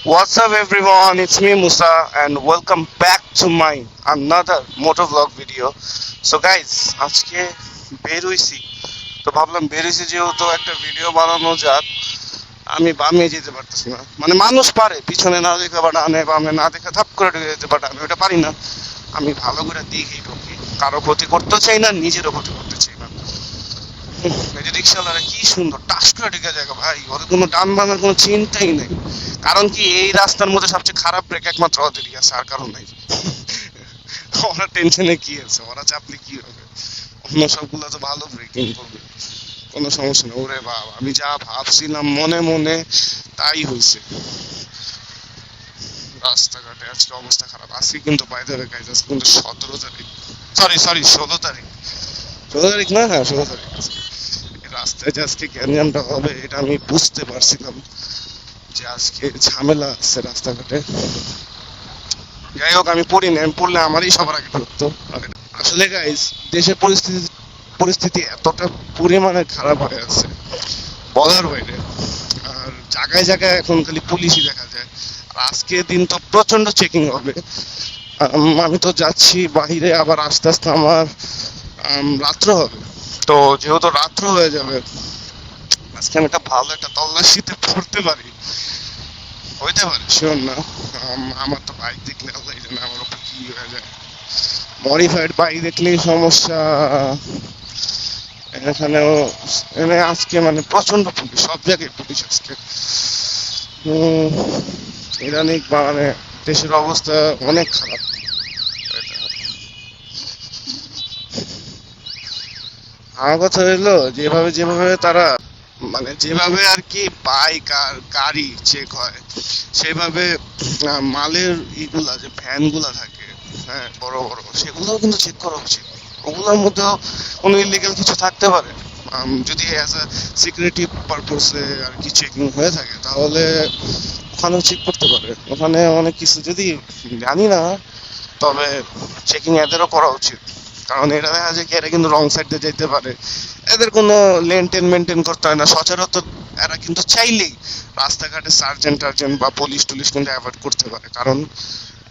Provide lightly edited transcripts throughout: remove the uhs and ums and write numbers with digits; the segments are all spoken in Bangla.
What's up, everyone? It's me, Musa, and welcome back to my another motovlog video. So, guys, আজকে বের হইছি তো ভাবলাম বের হইছি যেহেতু একটা ভিডিও বানানো যাক। আমি বামে যেতে পারতেছি না, মানে মানুষ পারে পিছনে না দেখে বা ডানে বামে না দেখে ধাপ করে ঢুকে যেতে পারে, আমি ওটা পারি না। আমি ভালো করে দেখেই ঢুকি, কারো ক্ষতি করতে চাই না, নিজেরও ক্ষতি করতে চাই না। এই যে রিক্সাওয়ালারা কি সুন্দর টাস করে ঢুকে যায় ভাই, ওদের কোনো ডান বামের কোনো চিন্তাই নেই। কারণ কি, এই রাস্তার মধ্যে সবচেয়ে খারাপ ব্রেক একমাত্র ওদেরই আছে, আর কারণ নাই। ওরা টেনশনে কি আছে, ওরা চাপলে কি হবে, অন্য সবগুলো তো ভালো ব্রেকিং করবে, কোনো সমস্যা নেই। ওরে বাবা, আমি যা ভাবছিলাম মনে মনে তাই হয়েছে। রাস্তাঘাটে আজকে অবস্থা খারাপ। আজকে কিন্তু বাইরে গাইজ, আজকে কিন্তু 17 তারিখ, সরি 16 তারিখ। 16 তারিখ না, হ্যাঁ 16 তারিখ আজকে। এই রাস্তায় যে আজকে গ্যাঞ্জামটা হবে এটা আমি বুঝতে পারছিলাম, যে আজকে ঝামেলা আছে রাস্তাঘাটে। যাই হোক, আমি পড়ি না, আমি পড়লে আমারই সবার আগে ঢুকতো। আসলে গাইজ, দেশের পরিস্থিতি পরিস্থিতি এতটা পরিমাণে খারাপ হয়ে আছে বলার বাইরে। আর জায়গায় জায়গায় এখন খালি পুলিশই দেখা যায়। আর আজকে দিন তো প্রচন্ড চেকিং হবে। আমি তো যাচ্ছি বাইরে, আবার আস্তে আস্তে আমার রাত্র হবে। তো যেহেতু রাত্র হয়ে যাবে, আজকে আমি একটা ভালো একটা তল্লাশিতে পড়তে পারি, হইতে পারে শিওর না। আমার তো বাইক দেখলে আল্লাহ জানে আমার উপর কি হয়ে যায়। মডিফাইড বাইক দেখলেই সমস্যা। এখানেও আজকে মানে প্রচন্ড পুলিশ, সব জায়গায় পুলিশ আজকে। ইদানিং মানে দেশের অবস্থা অনেক খারাপ। আমার কথা হইলো, যেভাবে যেভাবে তারা মানে যেভাবে আর কি বাইক আর গাড়ি চেক হয়, সেভাবে মালের ইগুলা যে ভ্যান গুলা থাকে, হ্যাঁ বড় বড়, সেগুলোও কিন্তু চেক করা উচিত। ওগুলোর মধ্যেও কোনো ইলিগাল কিছু থাকতে পারে। যদি অ্যাজ আ সিকিউরিটি পারপোসে আর কি চেকিং হয়ে থাকে, তাহলে ওখানেও চেক করতে পারে। ওখানে অনেক কিছু যদি জানি না, তবে চেকিং এদেরও করা উচিত। কারণ এরা দেখা যায় কি, এরা কিন্তু রং সাইড দিয়ে যেতে পারে, এদের কোনো লেন টেন মেনটেন করতে হয় না সচরাচর। এরা কিন্তু চাইলেই রাস্তাঘাটে সার্জেন্ট টার্জেন্ট বা পুলিশ টুলিশ কিন্তু অ্যাভয়েড করতে পারে। কারণ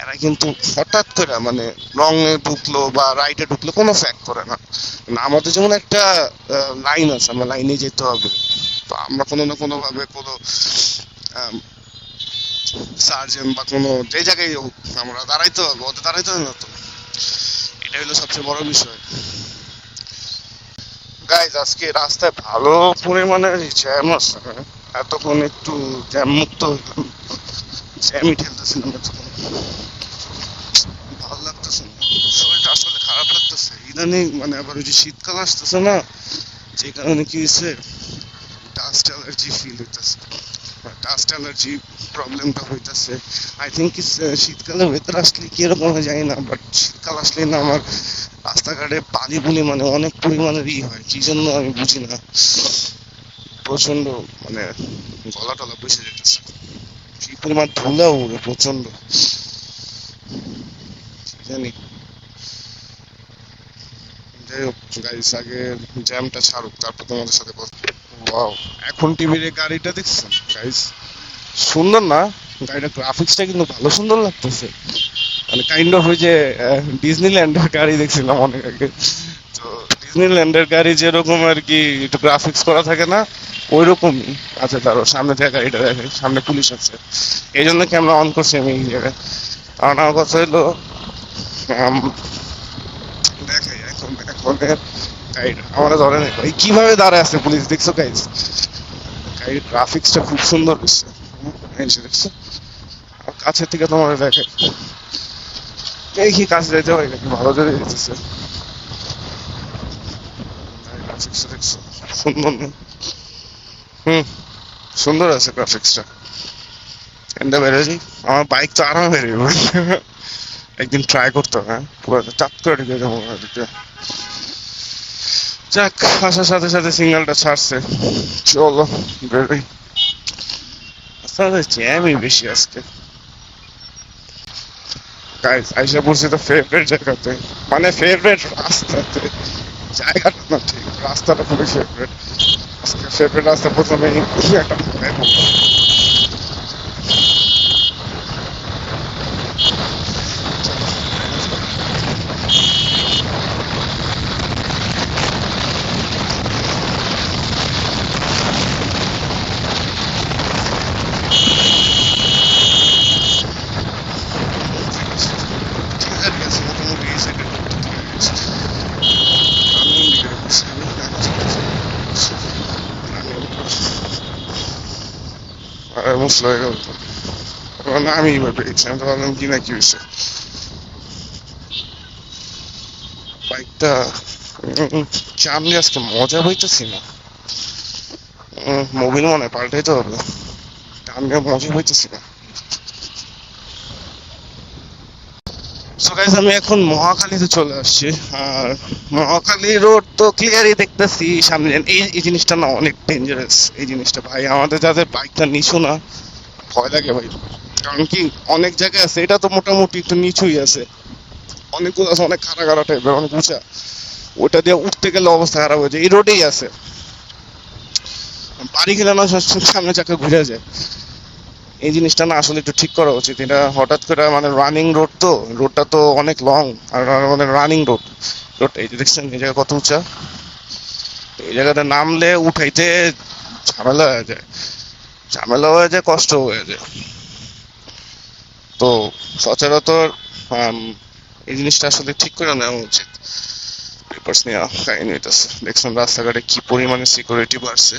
এরা কিন্তু হঠাৎ করে মানে রং এ ঢুকলো বা রাইটে ঢুকলো কোনো ফ্যাক্ট করে না। আমাদের যেমন একটা লাইন আছে, আমরা লাইনে যেতে হবে। তো আমরা কোনো না কোনো ভাবে কোনো সার্জেন্ট বা কোনো যে জায়গায় হোক, আমরা দাঁড়াইতে হবে, ওদের দাঁড়াইতে হবে না তো। এটা হলো সবচেয়ে বড় বিষয়। গাইজ, আজকে রাস্তায় ভালো পরিমাণে জ্যাম আছে। এতক্ষণ একটু জ্যাম মুক্ত হইলাম, জ্যামই ঠেলতেছিলাম এতক্ষণ। ভালো লাগতেছে না, শরীরটা আসলে খারাপ লাগতেছে ইদানিং। মানে আবার ওই যে শীতকাল আসতেছে না, যে কারণে কি হয়েছে, ডাস্ট অ্যালার্জি ফিল হইতেছে, ডাস্ট অ্যালার্জি প্রবলেমটা হইতেছে। আই থিঙ্ক শীতকালে ওয়েদার আসলে কিরকম হয় জানি না, বাট শীতকাল আসলে না আমার রাস্তাঘাটে পানি পুনি মানে অনেক পরিমাণের হয়, কি জন্য আমি বুঝি না। প্রচন্ড মানে গলা টলা বসে যেতেছে, কি পরিমাণ ধুলা উড়ে প্রচন্ড, জানি। যাই হোক গাইস, আগে জ্যামটা ছাড়ুক, তারপর তোমাদের সাথে কথা। ওয়াও, এখন টিভির এই গাড়িটা দেখছেন গাইস, সুন্দর না? গাড়িটা গ্রাফিক্সটা কিন্তু ভালো সুন্দর লাগতেছে। মানে কাইন্ড অফ ওই যে ডিজনিল্যান্ডের গাড়ি দেখছিলাম অনেক আগে। তো ডিজনিল্যান্ডের গাড়ি যেরকম আর কি একটু গ্রাফিক্স করা থাকে না, ওই রকমই আছে। তারও সামনে থেকে গাড়িটা দেখে, সামনে পুলিশ আছে, এই জন্য ক্যামেরা অন করছি আমি এই জায়গায়। কারণ আমার কথা হলো, দেখাই এখন এখন গাড়িটা আমরা ধরে নেই ভাই, কিভাবে দাঁড়ায় আছে পুলিশ, দেখছো গাইজ? গাড়ির গ্রাফিক্সটা খুব সুন্দর হচ্ছে, দেখছো? কাছের থেকে তোমার দেখে এই কি কাছে যেতে হয় নাকি, ভালো করে দিতেছে। গ্রাফিক্সটা দেখছো সুন্দর না? হুম, সুন্দর আছে গ্রাফিক্সটা। এটা বেরোছি, আমার বাইক তো আরামে বেরোবে। একদিন ট্রাই করতে হবে, হ্যাঁ পুরো চাপ করে ঢুকে যাবো এদিকে। যাক, আসার সাথে সাথে সিগন্যালটা ছাড়ছে, চলো বেরোই। আসলে জ্যামই বেশি আজকে। গাইস, আইসা পড়ছি তো ফেভারিট জায়গাতে, মানে ফেভারিট রাস্তাতে। জায়গাটা না ঠিক, রাস্তাটা খুবই ফেভারিট। আজকে ফেভারিট রাস্তা প্রথমে একটা স্লো হয়ে গেল তো না আমি পেয়েছি আমি তো ভাবলাম কি না কি হয়েছে বাইকটা চাম দিয়ে আজকে মজা হইতেছি না মোবিল মনে হয় পাল্টাইতে হবে চাম দিয়ে মজা হইতেছি না সো গাইস আমি এখন মহাখালীতে চলে আসছি আর মহাখালী রোড তো ক্লিয়ারই দেখতেছি সামনে এই জিনিসটা না অনেক ডেঞ্জারাস এই জিনিসটা ভাই আমাদের যাদের বাইকটা নিচু না ভয় লাগে ভাই কারণ কি অনেক জায়গায় আছে এটা তো মোটামুটি একটু নিচুই আছে অনেকগুলো আছে অনেক খাড়া খাড়া টাইপের অনেক উঁচা ওটা দিয়ে উঠতে গেলে অবস্থা খারাপ হয়ে যায় এই রোডেই আছে বাড়ি গেলে না সামনে চাকা ঘুরে যায় এই জিনিসটা না আসলে একটু ঠিক করা উচিত এটা হঠাৎ করে মানে রানিং রোড তো রোডটা তো অনেক লং আর আমাদের রানিং রোড এই যে দেখছেন এই জায়গা কত উঁচা এই জায়গাতে নামলে উঠাইতে ঝামেলা হয়ে যায় কষ্ট হয়ে যায় তো সচরাচর এই জিনিসটা আসলে ঠিক করে নেওয়া উচিত পেপারস নিয়ে কাহিনী হইতেছে দেখছেন রাস্তাঘাটে কি পরিমাণে সিকিউরিটি বাড়ছে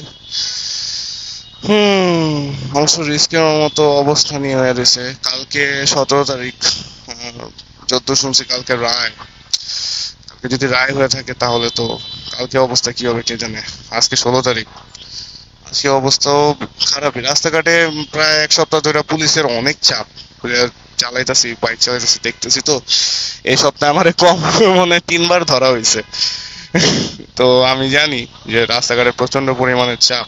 অবশ্য রিস্কের মতো অবস্থা নিয়ে হয়ে রয়েছে কালকে 17 তারিখ যত শুনছি কালকে যদি রায় হয়ে থাকে তাহলে তো কালকে অবস্থা কি হবে কে জানে আজকে 16 তারিখ আজকে অবস্থাও খারাপই রাস্তাঘাটে প্রায় 1 সপ্তাহ ধরে পুলিশের অনেক চাপ চালাইতেছি বাইক চালাইতেছি দেখতেছি তো এই সপ্তাহে আমার কম মনে 3বার ধরা হয়েছে তো আমি জানি যে রাস্তাঘাটে প্রচন্ড পরিমাণে চাপ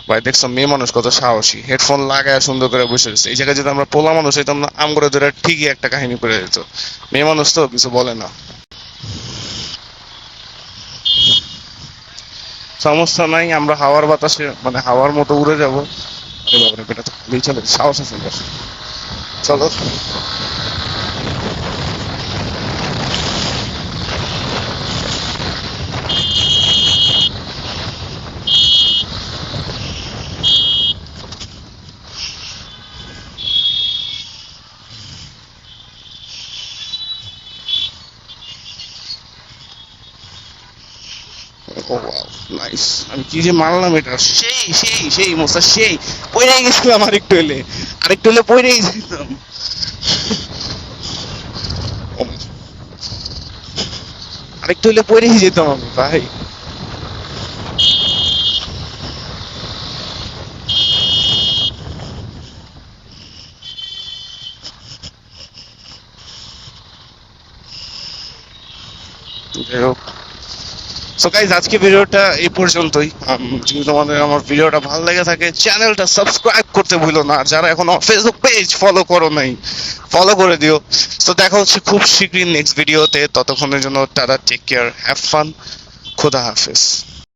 ভাই দেখছো মেয়ে মানুষ কত সাহসী হেডফোন লাগায় সুন্দর করে বসে রয়েছে এই জায়গায় যদি আমরা পোলা মানুষ হইতাম না আম করে ধরে ঠিকই একটা কাহিনী করে যেত মেয়ে মানুষ তো কিছু বলে না সমস্যা নাই আমরা হাওয়ার বাতাসে মানে হাওয়ার মতো উড়ে যাবো আরে বাবারে বেটা তো খালি চলে সাহস আছে চলো ও ওয়াও নাইস আমি কি যে মারলাম এটা সেই মোস্তা সেই পড়ে গেছিলাম আরেকটু হলে পড়েই যেতাম আরেকটু হলে পড়েই যেতাম আমি ভাই যাই হোক সো গাইজ আজকে ভিডিওটা এই পর্যন্তই যদি তোমাদের আমার ভিডিওটা ভালো লেগে থাকে চ্যানেলটা সাবস্ক্রাইব করতে ভুলো না আর যারা এখনো ফেসবুক পেজ ফলো করো নাই ফলো করে দিও তো দেখা হচ্ছে খুব শীঘ্রই নেক্সট ভিডিওতে ততক্ষণের জন্য tata take care have fun খোদা হাফেজ